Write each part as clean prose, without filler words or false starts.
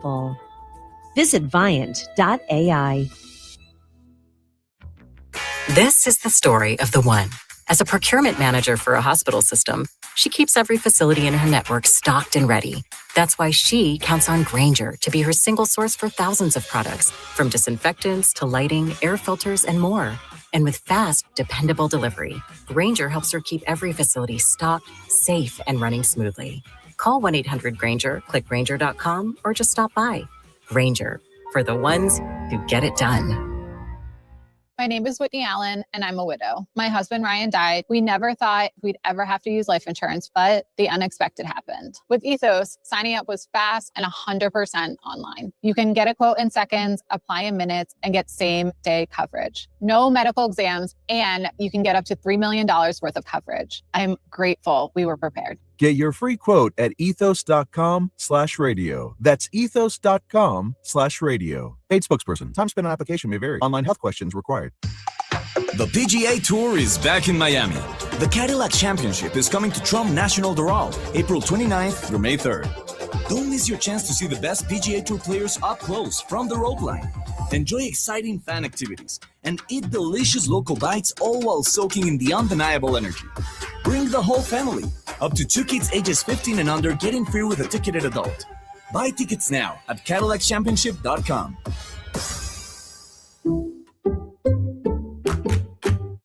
simple. Visit Viant.ai. This is the story of the one. As a procurement manager for a hospital system, she keeps every facility in her network stocked and ready. That's why she counts on Grainger to be her single source for thousands of products, from disinfectants to lighting, air filters, and more. And with fast, dependable delivery, Grainger helps her keep every facility stocked, safe, and running smoothly. Call 1-800-GRAINGER, click Grainger.com, or just stop by. Grainger, for the ones who get it done. My name is Whitney Allen, and I'm a widow. My husband, Ryan, died. We never thought we'd ever have to use life insurance, but the unexpected happened. With Ethos, signing up was fast and 100% online. You can get a quote in seconds, apply in minutes, and get same-day coverage. No medical exams, and you can get up to $3 million worth of coverage. I'm grateful we were prepared. Get your free quote at ethos.com/radio. That's ethos.com/radio. Paid spokesperson. Time spent on application may vary. Online health questions required. The PGA Tour is back in Miami. The Cadillac Championship is coming to Trump National Doral, April 29th through May 3rd. Don't miss your chance to see the best PGA Tour players up close from the rope line. Enjoy exciting fan activities and eat delicious local bites, all while soaking in the undeniable energy. Bring the whole family. Up to 2 kids ages 15 and under getting free with a ticketed adult. Buy tickets now at CadillacChampionship.com.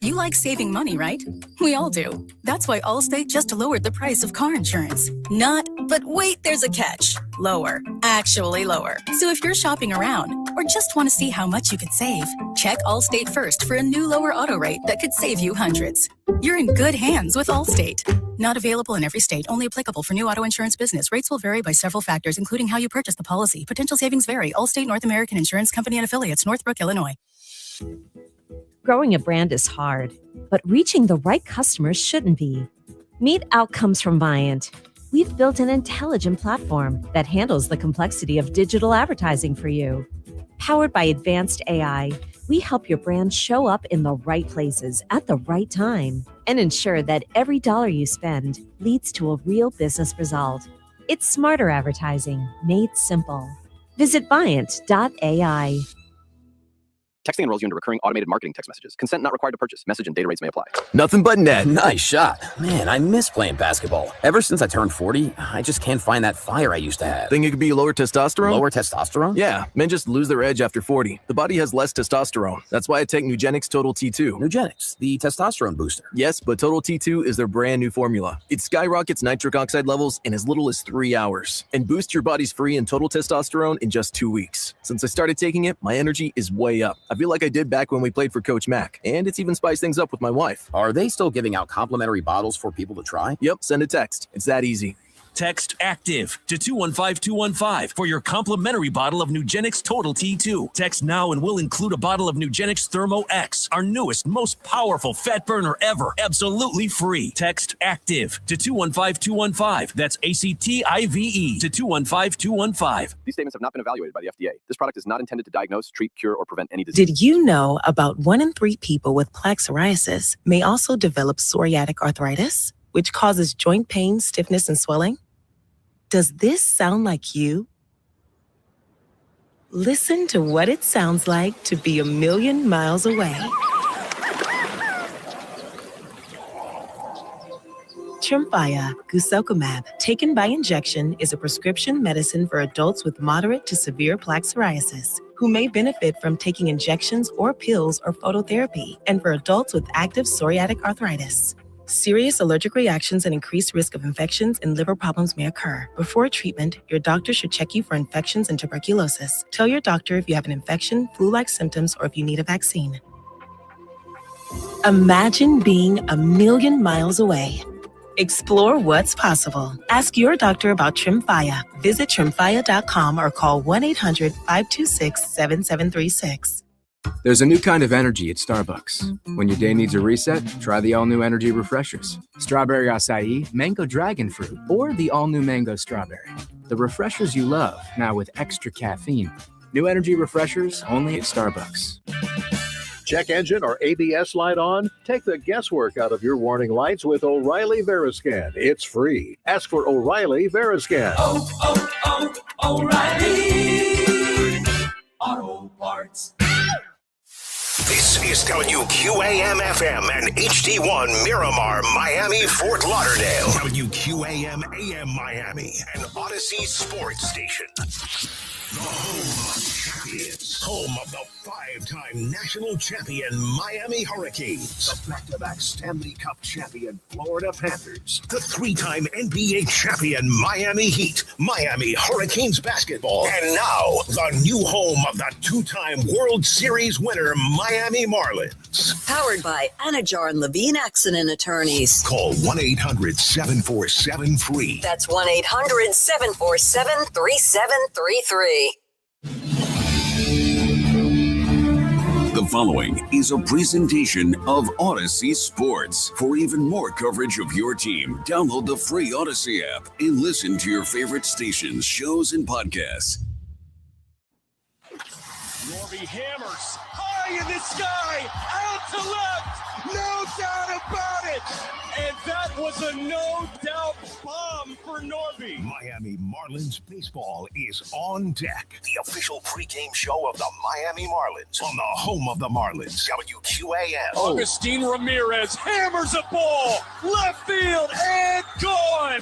You like saving money, right? We all do. That's why Allstate just lowered the price of car insurance. Not, but wait, there's a catch. Lower. Actually lower. So if you're shopping around or just want to see how much you could save, check Allstate first for a new lower auto rate that could save you hundreds. You're in good hands with Allstate. Not available in every state. Only applicable for new auto insurance business. Rates will vary by several factors, including how you purchase the policy. Potential savings vary. Allstate North American Insurance Company and Affiliates, Northbrook, Illinois. Growing a brand is hard, but reaching the right customers shouldn't be. Meet Outcomes from Viant. We've built an intelligent platform that handles the complexity of digital advertising for you. Powered by advanced AI, we help your brand show up in the right places at the right time and ensure that every dollar you spend leads to a real business result. It's smarter advertising made simple. Visit Viant.ai. Texting enrolls you into recurring automated marketing text messages. Consent not required to purchase. Message and data rates may apply. Nothing but net. Nice shot. Man, I miss playing basketball. Ever since I turned 40, I just can't find that fire I used to have. Think it could be lower testosterone? Lower testosterone? Yeah, men just lose their edge after 40. The body has less testosterone. That's why I take Nugenix Total T2. Nugenix, the testosterone booster. Yes, but Total T2 is their brand new formula. It skyrockets nitric oxide levels in as little as 3 hours and boosts your body's free and total testosterone in just 2 weeks. Since I started taking it, my energy is way up. I feel like I did back when we played for Coach Mac, and it's even spiced things up with my wife. Are they still giving out complimentary bottles for people to try? Yep, send a text. It's that easy. Text ACTIVE to 215-215 for your complimentary bottle of Nugenix Total T2. Text now and we'll include a bottle of Nugenix Thermo X, our newest, most powerful fat burner ever, absolutely free. Text ACTIVE to 215-215. That's ACTIVE to 215-215. These statements have not been evaluated by the FDA. This product is not intended to diagnose, treat, cure, or prevent any disease. Did you know about 1 in 3 people with plaque psoriasis may also develop psoriatic arthritis, which causes joint pain, stiffness, and swelling? Does this sound like you? Listen to what it sounds like to be a million miles away. Tremfya guselkumab, taken by injection, is a prescription medicine for adults with moderate to severe plaque psoriasis who may benefit from taking injections or pills or phototherapy, and for adults with active psoriatic arthritis. Serious allergic reactions and increased risk of infections and liver problems may occur. Before treatment, your doctor should check you for infections and tuberculosis. Tell your doctor if you have an infection, flu-like symptoms, or if you need a vaccine. Imagine being a million miles away. Explore what's possible. Ask your doctor about Tremfya. Visit Tremfya.com or call 1-800-526-7736. There's a new kind of energy at Starbucks. When your day needs a reset, try the all-new energy refreshers. Strawberry acai, mango dragon fruit, or the all-new mango strawberry. The refreshers you love, now with extra caffeine. New energy refreshers only at Starbucks. Check engine or ABS light on? Take the guesswork out of your warning lights with O'Reilly Veriscan. It's free. Ask for O'Reilly Veriscan. O'Reilly. is WQAM-FM and HD1 Miramar, Miami, Fort Lauderdale. WQAM-AM Miami, an Odyssey sports station. The home of champions. Home of the 5-time national champion Miami Hurricanes. The back-to-back Stanley Cup champion Florida Panthers. The 3-time NBA champion Miami Heat. Miami Hurricanes basketball. And now, the new home of the 2-time World Series winner Miami Marlins. Powered by Anajar and Levine Accident Attorneys. Call 1-800-747-FREE. That's 1-800-747-3733. The following is a presentation of Odyssey Sports. For even more coverage of your team, download the free Odyssey app and listen to your favorite stations, shows, and podcasts. Norby hammers high in the sky, out to left, no doubt about it. And that was a no-doubt bomb for Norby. Miami Marlins baseball is on deck. The official pregame show of the Miami Marlins on the home of the Marlins, WQAM. Augustine Ramirez hammers a ball, left field, and gone.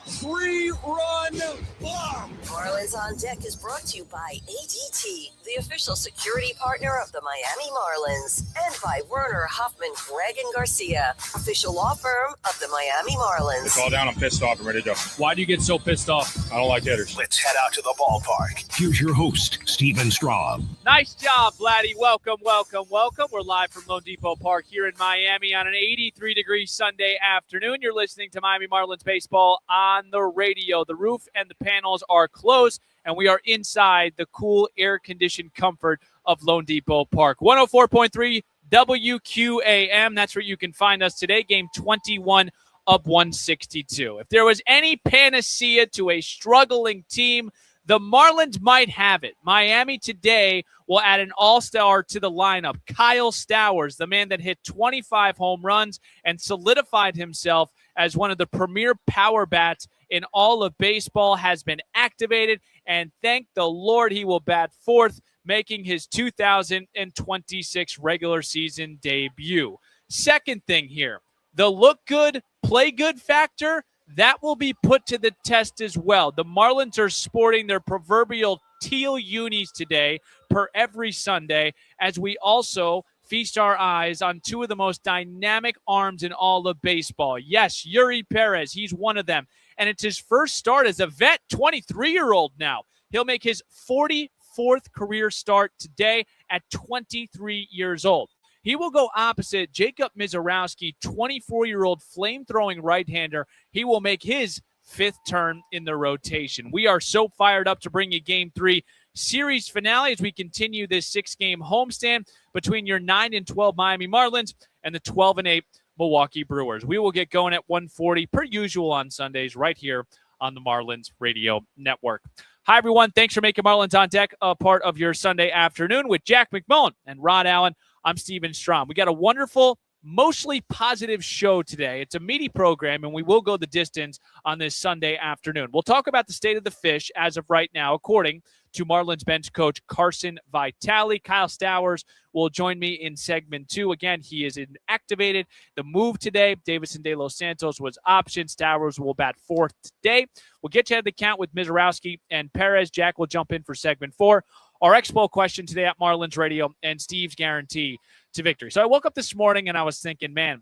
3-run bomb. Marlins on Deck is brought to you by ADT, the official security partner of the Miami Marlins, and by Werner, Hoffman, Gregg, and Garcia, official law firm of the Miami Marlins. It's all down. I'm pissed off and ready to go. Why do you get so pissed off? I don't like hitters. Let's head out to the ballpark. Here's your host, Steven Strom. Nice job, Vladdy. Welcome, welcome, welcome. We're live from Lone Depot Park here in Miami on an 83-degree Sunday afternoon. You're listening to Miami Marlins baseball on the radio. The roof and the panels are closed, and we are inside the cool, air-conditioned comfort of Lone Depot Park. 104.3 WQAM. That's where you can find us today. Game 21 of 162. If there was any panacea to a struggling team, the Marlins might have it. Miami today will add an all-star to the lineup. Kyle Stowers, the man that hit 25 home runs and solidified himself as one of the premier power bats in all of baseball, has been activated, and thank the Lord he will bat fourth, making his 2026 regular season debut. Second thing here, the look good, play good factor, that will be put to the test as well. The Marlins are sporting their proverbial teal unis today, per every Sunday, as we also feast our eyes on two of the most dynamic arms in all of baseball. Yes, Eury Perez, he's one of them. And it's his first start as a vet, 23-year-old now. He'll make his 44th career start today at 23 years old. He will go opposite Jacob Misiorowski, 24-year-old flame-throwing right-hander. He will make his fifth turn in the rotation. We are so fired up to bring you Game 3 series finale as we continue this 6-game homestand between your 9-12 Miami Marlins and the 12-8 Milwaukee Brewers. We will get going at 1:40 per usual on Sundays right here on the Marlins Radio Network. Hi, everyone. Thanks for making Marlins on Deck a part of your Sunday afternoon with Jack McMullen and Rod Allen. I'm Steven Strom. We got a wonderful, mostly positive show today. It's a meaty program, and we will go the distance on this Sunday afternoon. We'll talk about the state of the fish as of right now, according to Marlins bench coach Carson Vitale. Kyle Stowers will join me in segment 2. Again, he is activated. The move today, Davison De Los Santos was optioned. Stowers will bat fourth today. We'll get you at the count with Misiorowski and Perez. Jack will jump in for segment 4. Our Expo question today at Marlins Radio and Steve's guarantee to victory. So I woke up this morning and I was thinking, man,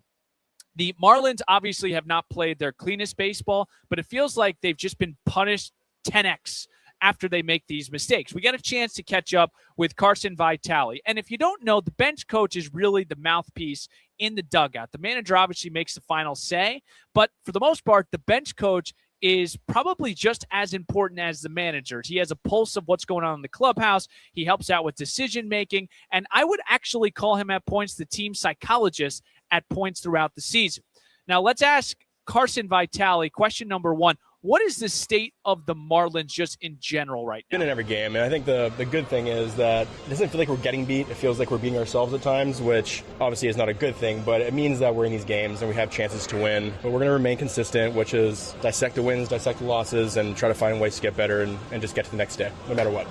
the Marlins obviously have not played their cleanest baseball, but it feels like they've just been punished 10x after they make these mistakes. We got a chance to catch up with Carson Vitale. And if you don't know, the bench coach is really the mouthpiece in the dugout. The manager obviously makes the final say, but for the most part, the bench coach is probably just as important as the manager. He has a pulse of what's going on in the clubhouse. He helps out with decision-making, and I would actually call him at points the team psychologist at points throughout the season. Now, let's ask Carson Vitale, question number 1. What is the state of the Marlins just in general right now? Been in every game, and I think the good thing is that it doesn't feel like we're getting beat. It feels like we're beating ourselves at times, which obviously is not a good thing, but it means that we're in these games and we have chances to win. But we're going to remain consistent, which is dissect the wins, dissect the losses, and try to find ways to get better and just get to the next day, no matter what.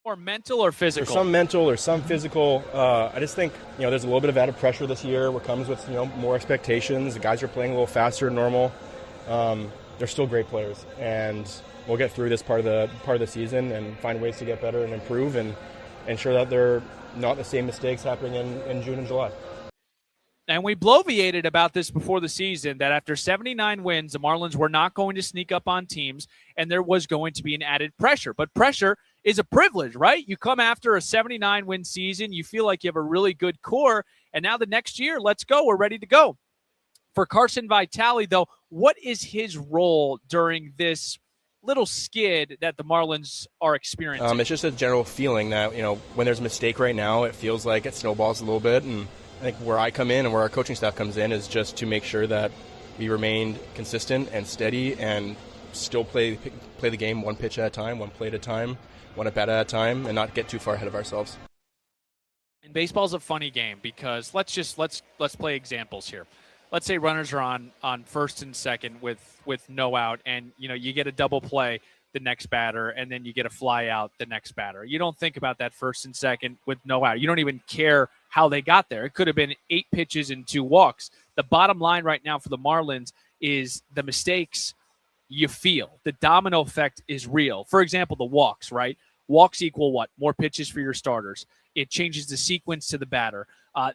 Or mental or physical? There's some mental or some physical. I just think, there's a little bit of added pressure this year, what comes with, more expectations. The guys are playing a little faster than normal. They're still great players, and we'll get through this part of the season and find ways to get better and improve and ensure that they're not the same mistakes happening in June and July. And we bloviated about this before the season, that after 79 wins, the Marlins were not going to sneak up on teams, and there was going to be an added pressure. But pressure is a privilege, right? You come after a 79-win season, you feel like you have a really good core, and now the next year, let's go. We're ready to go. For Carson Vitale, though, what is his role during this little skid that the Marlins are experiencing? It's just a general feeling that, when there's a mistake right now, it feels like it snowballs a little bit, and I think where I come in and where our coaching staff comes in is just to make sure that we remain consistent and steady and still play the game one pitch at a time, one play at a time, one at bat at a time, and not get too far ahead of ourselves. And baseball's a funny game because let's play examples here. Let's say runners are on first and second with no out, and you get a double play the next batter, and then you get a fly out the next batter. You don't think about that first and second with no out. You don't even care how they got there. It could have been 8 pitches and 2 walks. The bottom line right now for the Marlins is the mistakes you feel. The domino effect is real. For example, the walks, right? Walks equal what? More pitches for your starters. It changes the sequence to the batter.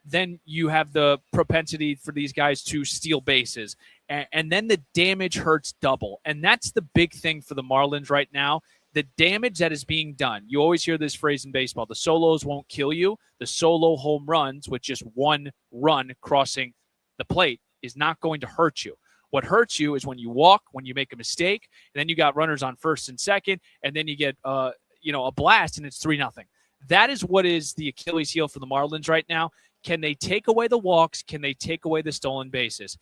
Then you have the propensity for these guys to steal bases. And then the damage hurts double. And that's the big thing for the Marlins right now. The damage that is being done. You always hear this phrase in baseball, the solos won't kill you. The solo home runs with just one run crossing the plate is not going to hurt you. What hurts you is when you walk, when you make a mistake, and then you got runners on first and second, and then you get a blast and it's 3-0. That is what is the Achilles heel for the Marlins right now. Can they take away the walks? Can they take away the stolen bases?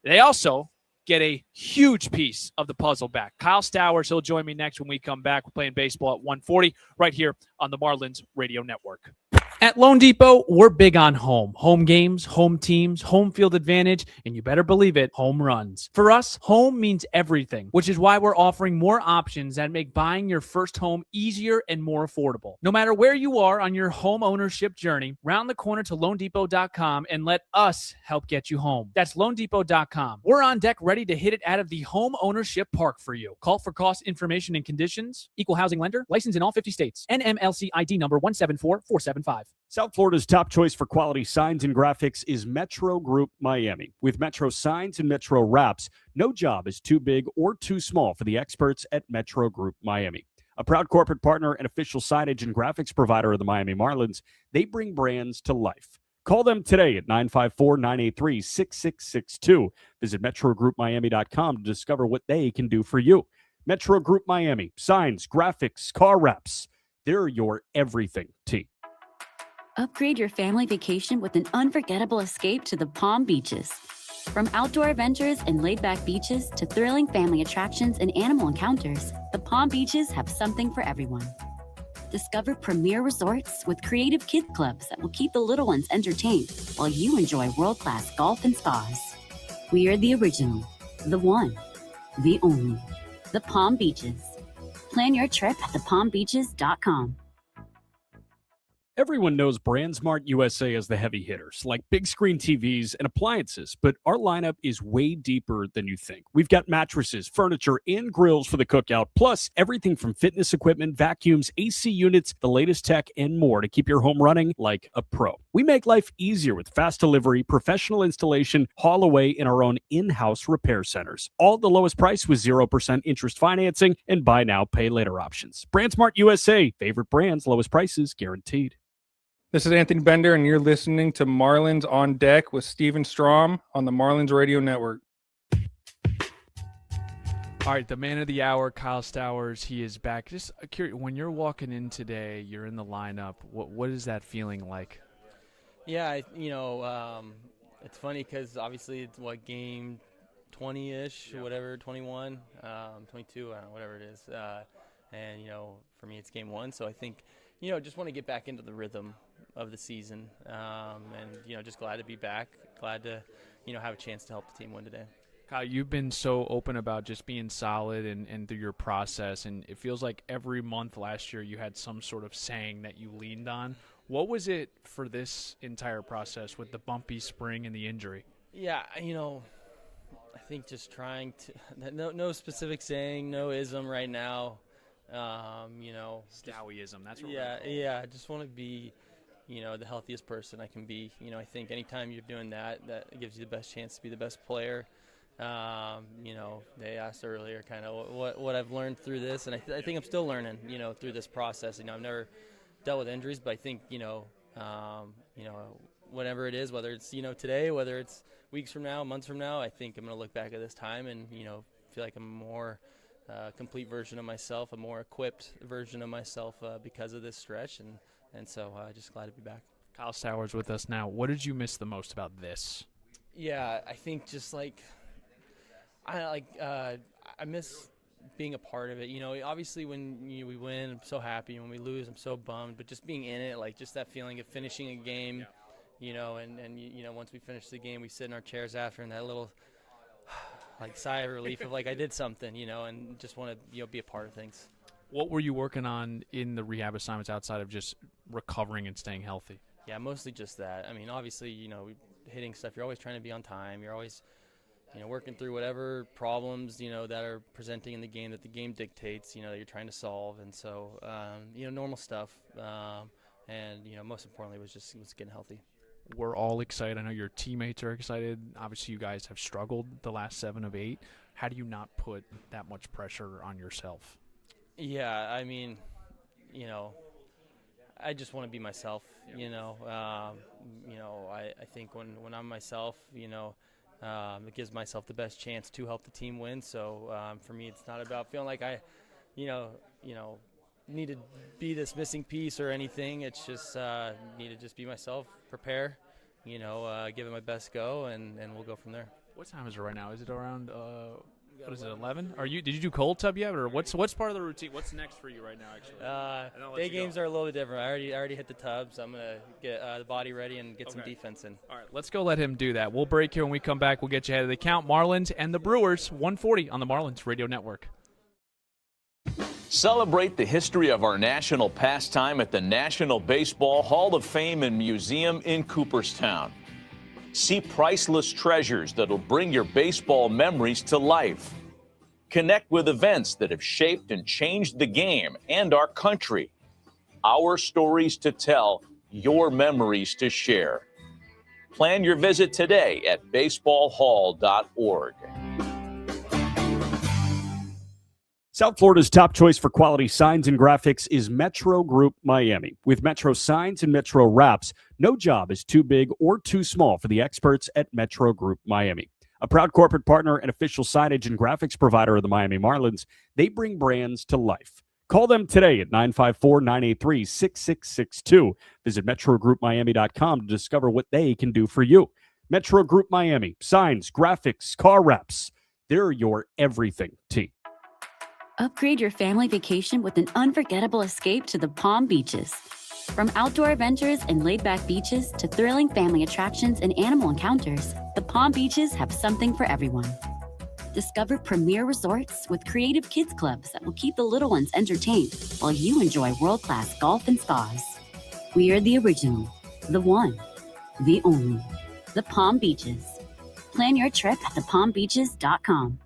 They also get a huge piece of the puzzle back. Kyle Stowers, he'll join me next when we come back. We're playing baseball at 1:40 right here on the Marlins Radio Network. At Loan Depot, we're big on home. Home games, home teams, home field advantage, and you better believe it, home runs. For us, home means everything, which is why we're offering more options that make buying your first home easier and more affordable. No matter where you are on your home ownership journey, round the corner to LoanDepot.com and let us help get you home. That's LoanDepot.com. We're on deck ready to hit it out of the home ownership park for you. Call for cost information and conditions. Equal housing lender. Licensed in all 50 states. NMLC ID number 174475. South Florida's top choice for quality signs and graphics is Metro Group Miami. With Metro Signs and Metro Wraps, no job is too big or too small for the experts at Metro Group Miami. A proud corporate partner and official signage and graphics provider of the Miami Marlins, they bring brands to life. Call them today at 954-983-6662. Visit MetroGroupMiami.com to discover what they can do for you. Metro Group Miami, signs, graphics, car wraps. They're your everything team. Upgrade your family vacation with an unforgettable escape to the Palm Beaches. From outdoor adventures and laid-back beaches to thrilling family attractions and animal encounters, the Palm Beaches have something for everyone. Discover premier resorts with creative kid clubs that will keep the little ones entertained while you enjoy world-class golf and spas. We are the original, the one, the only, the Palm Beaches. Plan your trip at thepalmbeaches.com. Everyone knows BrandSmart USA as the heavy hitters, like big screen TVs and appliances, but our lineup is way deeper than you think. We've got mattresses, furniture, and grills for the cookout, plus everything from fitness equipment, vacuums, AC units, the latest tech, and more to keep your home running like a pro. We make life easier with fast delivery, professional installation, haul away, and our own in-house repair centers. All at the lowest price with 0% interest financing and buy now, pay later options. BrandSmart USA, favorite brands, lowest prices guaranteed. This is Anthony Bender, and you're listening to Marlins on Deck with Steven Strom on the Marlins Radio Network. All right, the man of the hour, Kyle Stowers, he is back. Just curious, when you're walking in today, you're in the lineup. What is that feeling like? Yeah, it's funny because obviously it's game 20-ish, or whatever, 21, 22, whatever it is. And for me, it's game 1, so I think just want to get back into the rhythm of the season, and just glad to be back, glad to have a chance to help the team win today. Kyle, you've been so open about just being solid and through your process, and it feels like every month last year you had some sort of saying that you leaned on. What was it for this entire process with the bumpy spring and the injury? Yeah, I think just trying to no specific saying, no ism right now. Stowieism. That's what I just want to be, the healthiest person I can be. I think anytime you're doing that gives you the best chance to be the best player. They asked earlier kind of what I've learned through this, and I think I'm still learning, through this process. I've never dealt with injuries, but I think, whatever it is, whether it's, today, whether it's weeks from now, months from now, I think I'm going to look back at this time and, feel like I'm a more complete version of myself, a more equipped version of myself because of this stretch. And so just glad to be back. Kyle Stowers with us now. What did you miss the most about this? Yeah, I think just I miss being a part of it. Obviously when we win, I'm so happy. When we lose, I'm so bummed. But just being in it, just that feeling of finishing a game, and once we finish the game, we sit in our chairs after, and that little sigh of relief of I did something, and just want to be a part of things. What were you working on in the rehab assignments outside of just recovering and staying healthy? Yeah, mostly just that. I mean, obviously, hitting stuff, you're always trying to be on time. You're always working through whatever problems, that are presenting in the game that the game dictates, that you're trying to solve. And so, normal stuff. And most importantly was getting healthy. We're all excited. I know your teammates are excited. Obviously, you guys have struggled the last 7 of 8. How do you not put that much pressure on yourself? Yeah, I mean, I just want to be myself, I think when I'm myself, it gives myself the best chance to help the team win. So for me, it's not about feeling like I, need to be this missing piece or anything. It's just need to just be myself, prepare, give it my best go, and we'll go from there. What time is it right now? Is it around 11? Did you do cold tub yet, or what's part of the routine? What's next for you right now? Actually, day games are a little bit different. I already hit the tub, so I'm gonna get the body ready and get some defense in. All right, let's go let him do that. We'll break here. When we come back, we'll get you ahead of the count. Marlins and the Brewers, 140 on the Marlins Radio Network. Celebrate the history of our national pastime at the National Baseball Hall of Fame and Museum in Cooperstown. See priceless treasures that'll bring your baseball memories to life. Connect with events that have shaped and changed the game and our country. Our stories to tell, your memories to share. Plan your visit today at baseballhall.org. South Florida's top choice for quality signs and graphics is Metro Group Miami. With Metro Signs and Metro Wraps, no job is too big or too small for the experts at Metro Group Miami. A proud corporate partner and official signage and graphics provider of the Miami Marlins, they bring brands to life. Call them today at 954-983-6662. Visit metrogroupmiami.com to discover what they can do for you. Metro Group Miami, signs, graphics, car wraps. They're your everything team. Upgrade your family vacation with an unforgettable escape to the Palm Beaches. From outdoor adventures and laid-back beaches to thrilling family attractions and animal encounters, the Palm Beaches have something for everyone. Discover premier resorts with creative kids clubs that will keep the little ones entertained while you enjoy world-class golf and spas. We are the original, the one, the only, the Palm Beaches. Plan your trip at thepalmbeaches.com.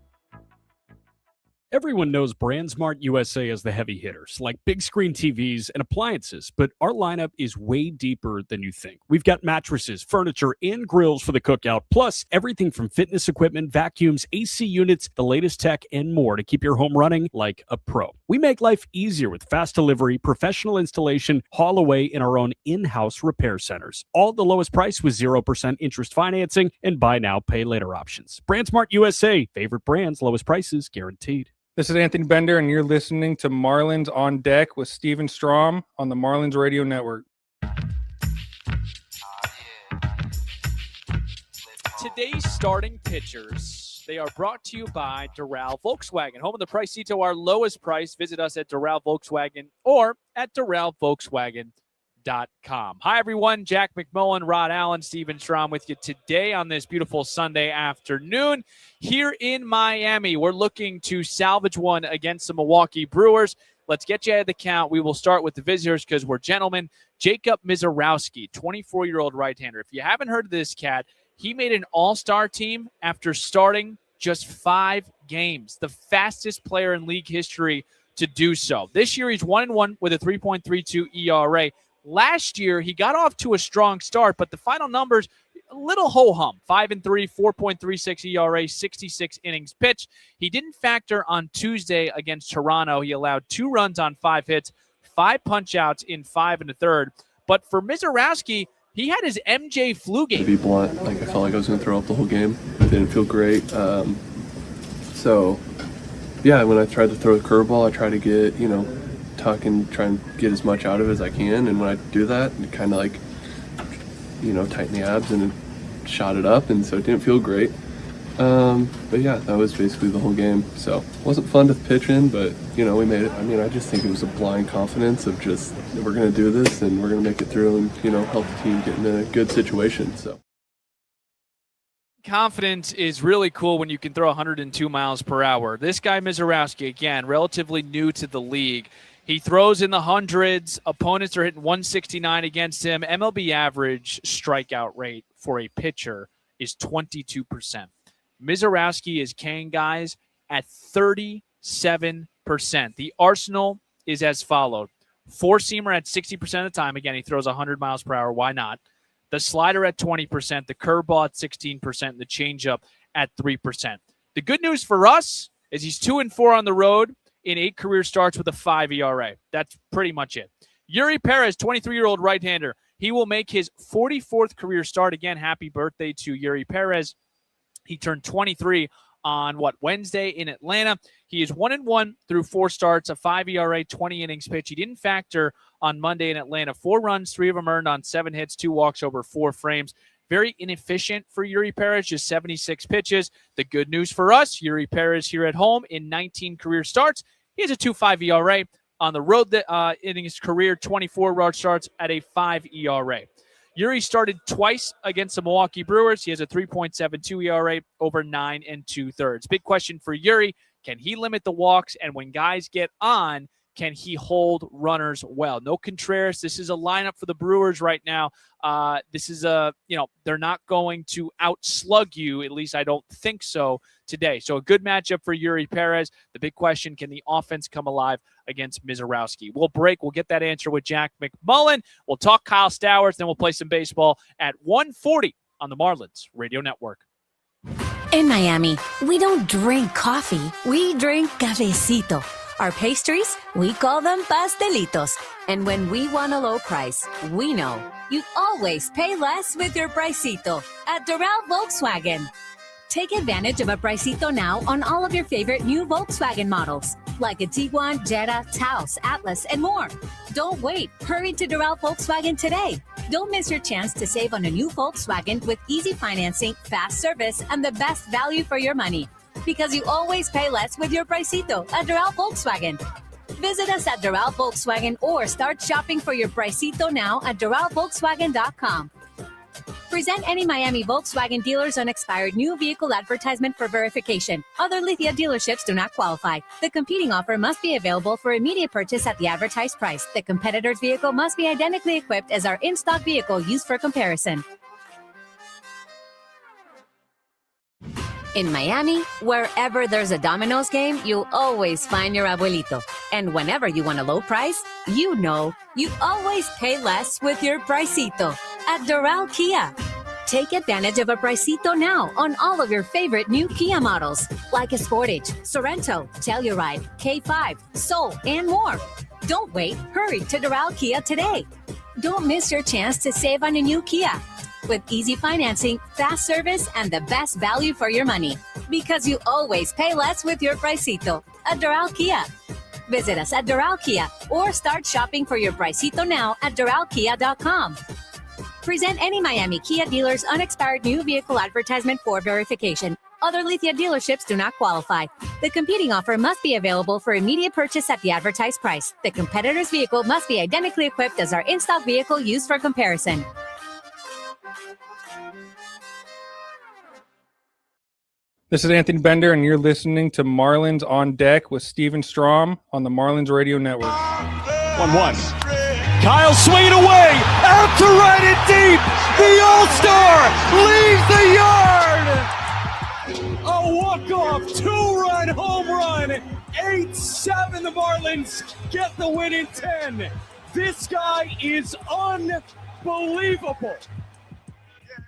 Everyone knows BrandSmart USA as the heavy hitters, like big screen TVs and appliances, but our lineup is way deeper than you think. We've got mattresses, furniture, and grills for the cookout, plus everything from fitness equipment, vacuums, AC units, the latest tech, and more to keep your home running like a pro. We make life easier with fast delivery, professional installation, haul away, and our own in-house repair centers. All at the lowest price with 0% interest financing and buy now, pay later options. BrandSmart USA, favorite brands, lowest prices guaranteed. This is Anthony Bender, and you're listening to Marlins on Deck with Steven Strom on the Marlins Radio Network. Today's starting pitchers, they are brought to you by Doral Volkswagen. Home of the price seat to our lowest price. Visit us at Doral Volkswagen or at DoralVolkswagen.com. Hi, everyone. Jack McMullen, Rod Allen, Steven Strom with you today on this beautiful Sunday afternoon here in Miami. We're looking to salvage one against the Milwaukee Brewers. Let's get you out of the count. We will start with the visitors because we're gentlemen. Jacob Misiorowski, 24-year-old right-hander. If you haven't heard of this cat, he made an all-star team after starting just 5 games, the fastest player in league history to do so. This year, he's 1-1 with a 3.32 ERA. Last year, he got off to a strong start, but the final numbers, a little ho-hum. 5-3, 4.36 ERA, 66 innings pitched. He didn't factor on Tuesday against Toronto. He allowed 2 runs on 5 hits, 5 punch-outs in 5 1/3. But for Misiorowski, he had his MJ flu game. To be blunt, I felt like I was going to throw up the whole game. It didn't feel great. When I tried to throw a curveball, I tried to get, tuck and try and get as much out of it as I can. And when I do that, it kind of tighten the abs and it shot it up. And so it didn't feel great. That was basically the whole game. So it wasn't fun to pitch in, but, we made it. I just think it was a blind confidence of just, we're going to do this and we're going to make it through and, help the team get in a good situation. So. Confidence is really cool when you can throw 102 miles per hour. This guy, Misiorowski, again, relatively new to the league. He throws in the hundreds. Opponents are hitting 169 against him. MLB average strikeout rate for a pitcher is 22%. Misiorowski is Kane guys at 37%. The arsenal is as followed. 4-seamer at 60% of the time. Again, he throws 100 miles per hour. Why not? The slider at 20%, the curveball at 16%, and the changeup at 3%. The good news for us is he's 2-4 on the road in 8 career starts with a 5 ERA. That's pretty much it. Eury Perez, 23-year-old right-hander. He will make his 44th career start. Again, happy birthday to Eury Perez. He turned 23 on Wednesday in Atlanta. He is 1-1 through 4 starts, a 5 ERA, 20 innings pitched. He didn't factor on Monday in Atlanta. 4 runs, 3 of them earned on 7 hits, 2 walks over 4 frames. Very inefficient for Eury Perez, just 76 pitches. The good news for us, Eury Perez here at home in 19 career starts. He has a 2.5 ERA. On the road in his career, 24 road starts at a 5 ERA. Eury started twice against the Milwaukee Brewers. He has a 3.72 ERA over 9 2/3. Big question for Eury. Can he limit the walks? And when guys get on, can he hold runners well? No Contreras. This is a lineup for the Brewers right now. This is they're not going to outslug you. At least I don't think so today. So a good matchup for Eury Perez. The big question, can the offense come alive against Misiorowski? We'll break. We'll get that answer with Jack McMullen. We'll talk Kyle Stowers. Then we'll play some baseball at 1:40 on the Marlins Radio Network. In Miami, we don't drink coffee. We drink cafecito. Our pastries, we call them pastelitos. And when we want a low price, we know you always pay less with your pricito at Doral Volkswagen. Take advantage of a pricito now on all of your favorite new Volkswagen models, like a Tiguan, Jetta, Taos, Atlas, and more. Don't wait. Hurry to Doral Volkswagen today. Don't miss your chance to save on a new Volkswagen with easy financing, fast service, and the best value for your money. Because you always pay less with your pricito at Doral Volkswagen. Visit us at Doral Volkswagen or start shopping for your pricito now at DoralVolkswagen.com. Present any Miami Volkswagen dealer's unexpired new vehicle advertisement for verification. Other Lithia dealerships do not qualify. The competing offer must be available for immediate purchase at the advertised price. The competitor's vehicle must be identically equipped as our in-stock vehicle used for comparison. In Miami, wherever there's a Domino's game, you'll always find your abuelito. And whenever you want a low price, you know you always pay less with your pricito at Doral Kia. Take advantage of a pricito now on all of your favorite new Kia models, like a Sportage, Sorento, Telluride, K5, Soul, and more. Don't wait. Hurry to Doral Kia today. Don't miss your chance to save on a new Kia. With easy financing, fast service, and the best value for your money. Because you always pay less with your pricito at Doral Kia. Visit us at Doral Kia or start shopping for your pricito now at DoralKia.com. Present any Miami Kia dealer's unexpired new vehicle advertisement for verification. Other Lithia dealerships do not qualify. The competing offer must be available for immediate purchase at the advertised price. The competitor's vehicle must be identically equipped as our in-stock vehicle used for comparison. This is Anthony Bender, and you're listening to Marlins on Deck with Steven Strom on the Marlins Radio Network. 1-1. Kyle swinging away, out to right and deep. The All-Star leaves the yard. A walk-off, 2-run home run. 8-7, the Marlins get the win in 10. This guy is unbelievable.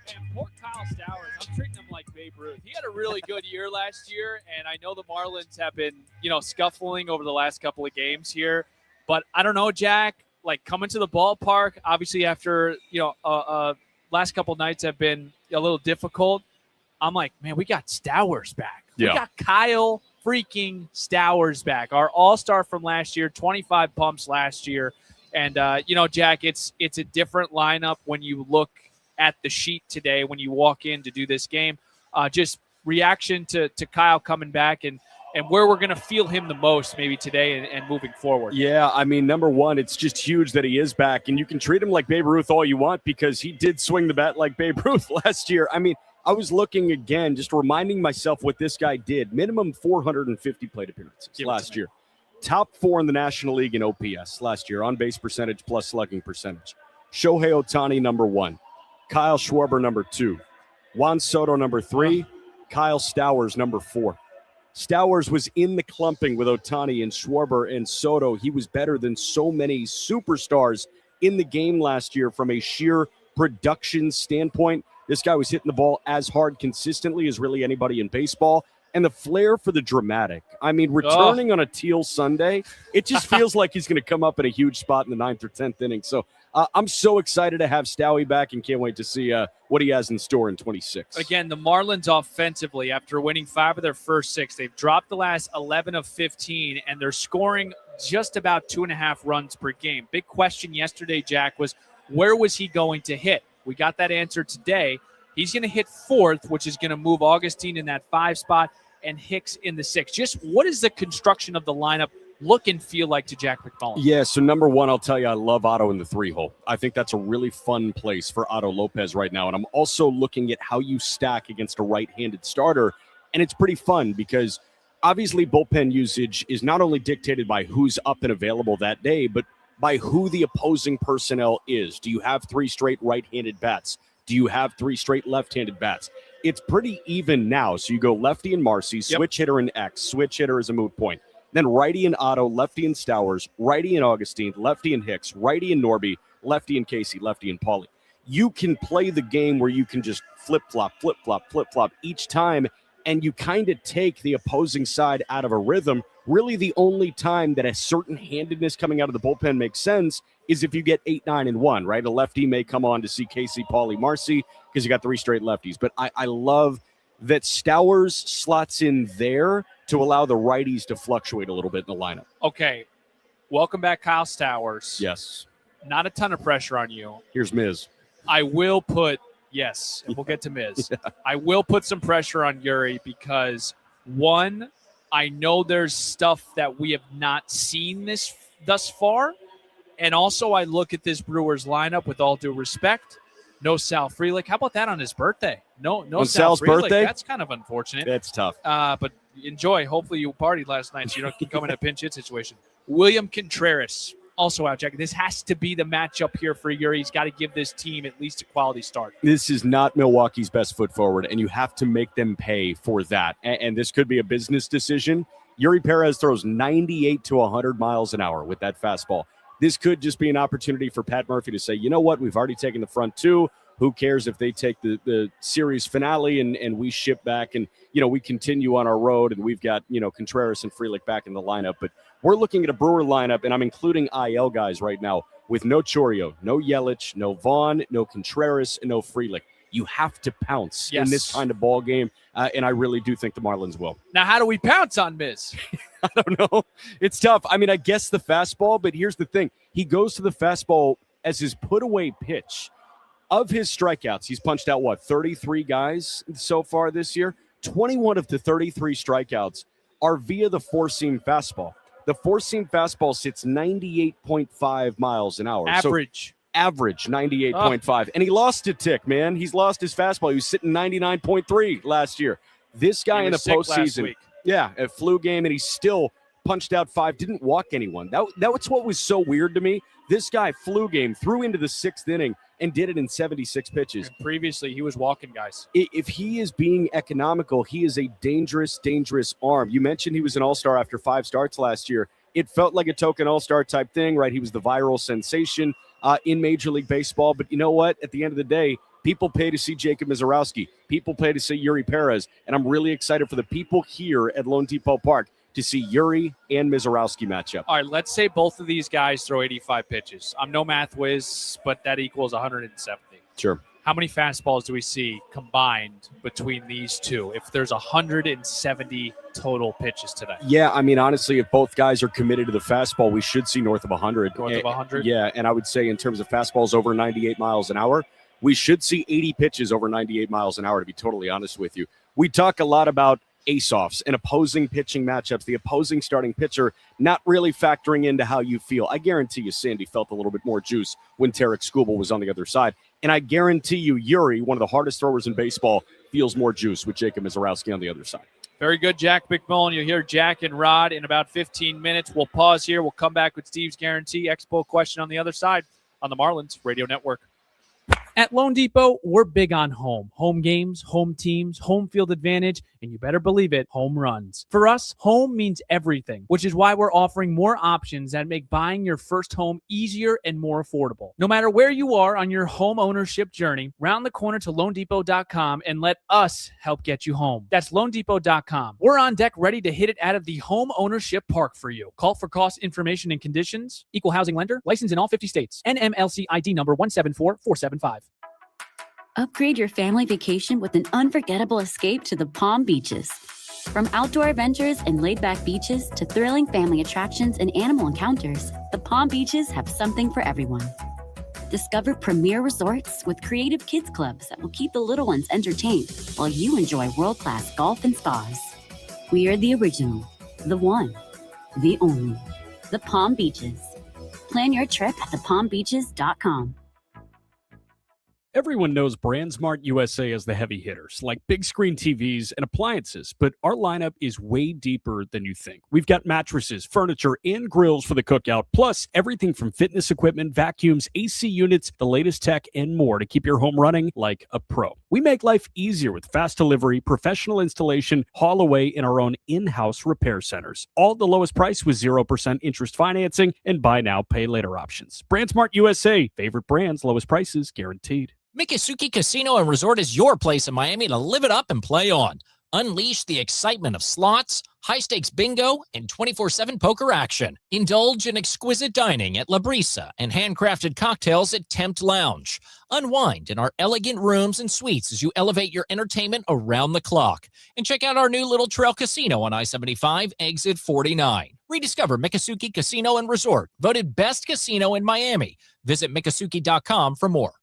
And poor Kyle Stowers, I'm treating him like Babe Ruth. He had a really good year last year, and I know the Marlins have been, scuffling over the last couple of games here. But I don't know, Jack, like coming to the ballpark, obviously after, last couple nights have been a little difficult. I'm like, man, we got Stowers back. Yeah. We got Kyle freaking Stowers back. Our all-star from last year, 25 pumps last year. And, Jack, it's a different lineup when you look at the sheet today when you walk in to do this game. Just reaction to Kyle coming back and where we're going to feel him the most maybe today and moving forward. Yeah, I mean, number one, it's just huge that he is back, and you can treat him like Babe Ruth all you want because he did swing the bat like Babe Ruth last year. I mean, I was looking again, just reminding myself what this guy did. Minimum 450 plate appearances last year. Top 4 in the National League in OPS last year, on-base percentage plus slugging percentage. Shohei Ohtani, number 1. Kyle Schwarber, number 2. Juan Soto, number 3. Kyle Stowers, number 4. Stowers was in the clumping with Ohtani and Schwarber and Soto. He was better than so many superstars in the game last year from a sheer production standpoint. This guy was hitting the ball as hard consistently as really anybody in baseball. And the flair for the dramatic. I mean, returning on a teal Sunday, it just feels like he's going to come up in a huge spot in the 9th or 10th inning. So I'm so excited to have Stowie back and can't wait to see what he has in store in 26. Again, the Marlins offensively, after winning 5 of their first 6, they've dropped the last 11 of 15, and they're scoring just about 2.5 runs per game. Big question yesterday, Jack, was where was he going to hit? We got that answer today. He's going to hit 4th, which is going to move Augustine in that 5 spot and Hicks in the 6. Just what is the construction of the lineup look and feel like to Jack McMullen? Yeah, so number one, I'll tell you, I love Otto in the 3-hole. I think that's a really fun place for Otto Lopez right now. And I'm also looking at how you stack against a right-handed starter. And it's pretty fun because obviously bullpen usage is not only dictated by who's up and available that day, but by who the opposing personnel is. Do you have 3 straight right-handed bats? Do you have 3 straight left-handed bats? It's pretty even now. So you go lefty and Marcy, switch hitter and X, switch hitter is a moot point. Then righty and Otto, lefty and Stowers, righty and Augustine, lefty and Hicks, righty and Norby, lefty and Casey, lefty and Pauly. You can play the game where you can just flip-flop each time, and you kind of take the opposing side out of a rhythm. Really the only time that a certain handedness coming out of the bullpen makes sense is if you get 8, 9, and 1, right? A lefty may come on to see Casey, Pauly, Marcy because you got 3 straight lefties. But I love that Stowers slots in there to allow the righties to fluctuate a little bit in the lineup. Okay. Welcome back, Kyle Stowers. Yes. Not a ton of pressure on you. Here's Miz. I will put, yes, and we'll get to Miz. Yeah. I will put some pressure on Eury because, one, I know there's stuff that we have not seen thus far. And also I look at this Brewers lineup with all due respect. No Sal Frelick. How about that on his birthday? No on Sal Sal's Frelick. birthday? That's kind of unfortunate. That's tough. But enjoy. Hopefully you partied last night so you don't come in a pinch hit situation. William Contreras, also out, Jack. This has to be the matchup here for Eury. He's got to give this team at least a quality start. This is not Milwaukee's best foot forward, and you have to make them pay for that. And this could be a business decision. Eury Perez throws 98 to 100 miles an hour with that fastball. This could just be an opportunity for Pat Murphy to say, you know what, we've already taken the front 2. Who cares if they take the series finale and we ship back and, we continue on our road and we've got, Contreras and Frelick back in the lineup. But we're looking at a Brewer lineup, and I'm including IL guys right now with no Chorio, no Yelich, no Vaughn, no Contreras, and no Frelick. You have to pounce in this kind of ball game, and I really do think the Marlins will. Now, how do we pounce on Miz? I don't know. It's tough. I mean, I guess the fastball, but here's the thing. He goes to the fastball as his put-away pitch. Of his strikeouts, he's punched out, 33 guys so far this year? 21 of the 33 strikeouts are via the four-seam fastball. The four-seam fastball sits 98.5 miles an hour. Average. So average 98.5. And he lost a tick, man. He's lost his fastball. He was sitting 99.3 last year. This guy in the postseason, a flu game, and he still punched out 5, didn't walk anyone. That was what was so weird to me. This guy, flu game, threw into the 6th inning and did it in 76 pitches. And previously, he was walking guys. If he is being economical, he is a dangerous, dangerous arm. You mentioned he was an all-star after 5 starts last year. It felt like a token all-star type thing, right? He was the viral sensation in Major League Baseball. But you know what? At the end of the day, people pay to see Jacob Misiorowski. People pay to see Eury Perez. And I'm really excited for the people here at Lone Depot Park to see Eury and Misiorowski match up. All right, let's say both of these guys throw 85 pitches. I'm no math whiz, but that equals 170. Sure. How many fastballs do we see combined between these two if there's 170 total pitches today? Yeah, I mean, honestly, if both guys are committed to the fastball, we should see north of 100. North of 100? Yeah, and I would say in terms of fastballs over 98 miles an hour, we should see 80 pitches over 98 miles an hour, to be totally honest with you. We talk a lot about ace-offs and opposing pitching matchups, the opposing starting pitcher not really factoring into how you feel. I guarantee you Sandy felt a little bit more juice when Tarek Skubal was on the other side. And I guarantee you Eury, one of the hardest throwers in baseball, feels more juice with Jacob Misiorowski on the other side. Very good, Jack McMullen. You'll hear Jack and Rod in about 15 minutes. We'll pause here. We'll come back with Steve's Guarantee Expo question on the other side on the Marlins Radio Network. At Lone Depot, we're big on home. Home games, home teams, home field advantage, and you better believe it, home runs. For us, home means everything, which is why we're offering more options that make buying your first home easier and more affordable. No matter where you are on your home ownership journey, round the corner to LoneDepot.com and let us help get you home. That's LoneDepot.com. We're on deck ready to hit it out of the home ownership park for you. Call for cost information and conditions. Equal housing lender. Licensed in all 50 states. NMLC ID number 174475. Upgrade your family vacation with an unforgettable escape to the Palm Beaches. From outdoor adventures and laid-back beaches to thrilling family attractions and animal encounters, the Palm Beaches have something for everyone. Discover premier resorts with creative kids clubs that will keep the little ones entertained while you enjoy world-class golf and spas. We are the original, the one, the only, the Palm Beaches. Plan your trip at thepalmbeaches.com. Everyone knows BrandSmart USA as the heavy hitters, like big screen TVs and appliances, but our lineup is way deeper than you think. We've got mattresses, furniture, and grills for the cookout, plus everything from fitness equipment, vacuums, AC units, the latest tech, and more to keep your home running like a pro. We make life easier with fast delivery, professional installation, haul away, and our own in-house repair centers. All at the lowest price with 0% interest financing and buy now, pay later options. BrandSmart USA, favorite brands, lowest prices guaranteed. Misiorowski Casino and Resort is your place in Miami to live it up and play on. Unleash the excitement of slots, high-stakes bingo, and 24/7 poker action. Indulge in exquisite dining at La Brisa and handcrafted cocktails at Tempt Lounge. Unwind in our elegant rooms and suites as you elevate your entertainment around the clock. And check out our new Little Trail Casino on I-75, exit 49. Rediscover Misiorowski Casino and Resort, voted best casino in Miami. Visit Misiorowski.com for more.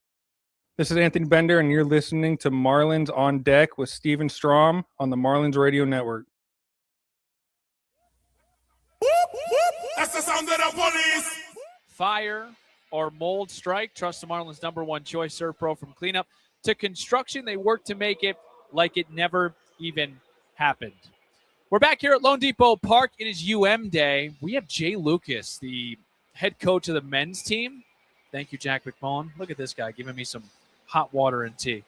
This is Anthony Bender, and you're listening to Marlins on Deck with Steven Strom on the Marlins Radio Network. That's the sound of the police. Fire or mold strike. Trust the Marlins' number one choice, Serve Pro. From cleanup to construction, they work to make it like it never even happened. We're back here at Lone Depot Park. It is UM Day. We have Jay Lucas, the head coach of the men's team. Thank you, Jack McMullen. Look at this guy giving me some hot water and tea.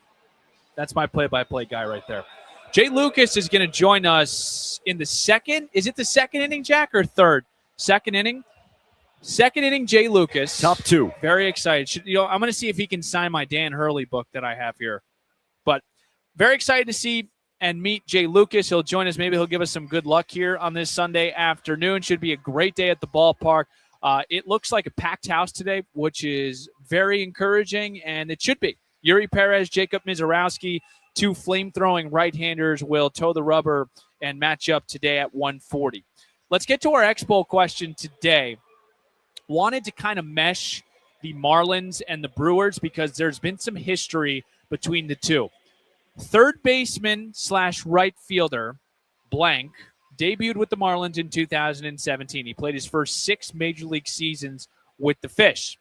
That's my play-by-play guy right there. Jay Lucas is going to join us in the second. Is it the second inning, Jack, or third? Second inning. Second inning, Jay Lucas. Top two. Very excited. I'm going to see if he can sign my Dan Hurley book that I have here. But very excited to see and meet Jay Lucas. He'll join us. Maybe he'll give us some good luck here on this Sunday afternoon. Should be a great day at the ballpark. It looks like a packed house today, which is very encouraging, and it should be. Eury Perez, Jacob Misiorowski, two flame-throwing right-handers will toe the rubber and match up today at 1:40. Let's get to our Expo question today. Wanted to kind of mesh the Marlins and the Brewers because there's been some history between the two. third baseman / right fielder, blank, debuted with the Marlins in 2017. He played his first 6 major league seasons with the Fish.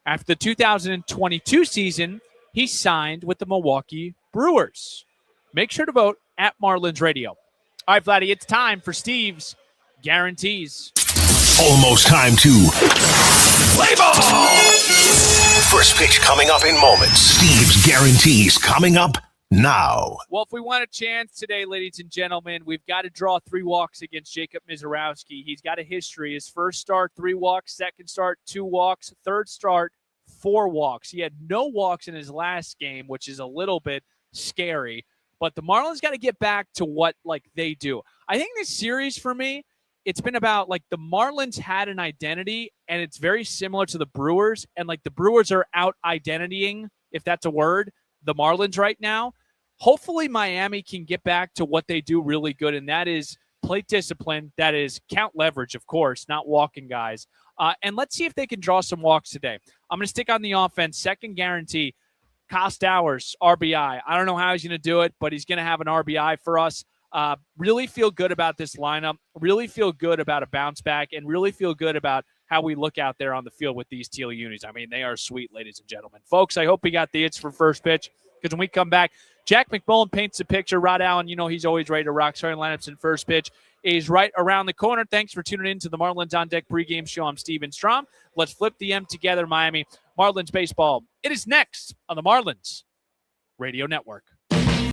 After the 2022 season, he signed with the Milwaukee Brewers. Make sure to vote at Marlins Radio. All right, Vladdy, it's time for Steve's Guarantees. Almost time to play ball. First pitch coming up in moments. Steve's Guarantees coming up now. Well, if we want a chance today, ladies and gentlemen, we've got to draw 3 walks against Jacob Misiorowski. He's got a history. His first start, 3 walks. Second start, 2 walks. Third start, 4 walks. He had no walks in his last game, which is a little bit scary. But the Marlins got to get back to what they do. I think this series for me, it's been about the Marlins had an identity, and it's very similar to the Brewers. And the Brewers are out identitying, if that's a word, the Marlins right now. Hopefully Miami can get back to what they do really good, and that is plate discipline. That is count leverage, of course, not walking guys. And let's see if they can draw some walks today. I'm going to stick on the offense. Second guarantee, Kostowers, RBI. I don't know how he's going to do it, but he's going to have an RBI for us. Really feel good about this lineup. Really feel good about a bounce back, and really feel good about how we look out there on the field with these teal unis. I mean, they are sweet, ladies and gentlemen. Folks, I hope we got the hits for first pitch, because when we come back, Jack McMullen paints the picture. Rod Allen, he's always ready to rock. Starting lineups in first pitch is right around the corner. Thanks for tuning in to the Marlins On Deck pregame show. I'm Steven Strom. Let's flip the M together, Miami. Marlins baseball. It is next on the Marlins Radio Network.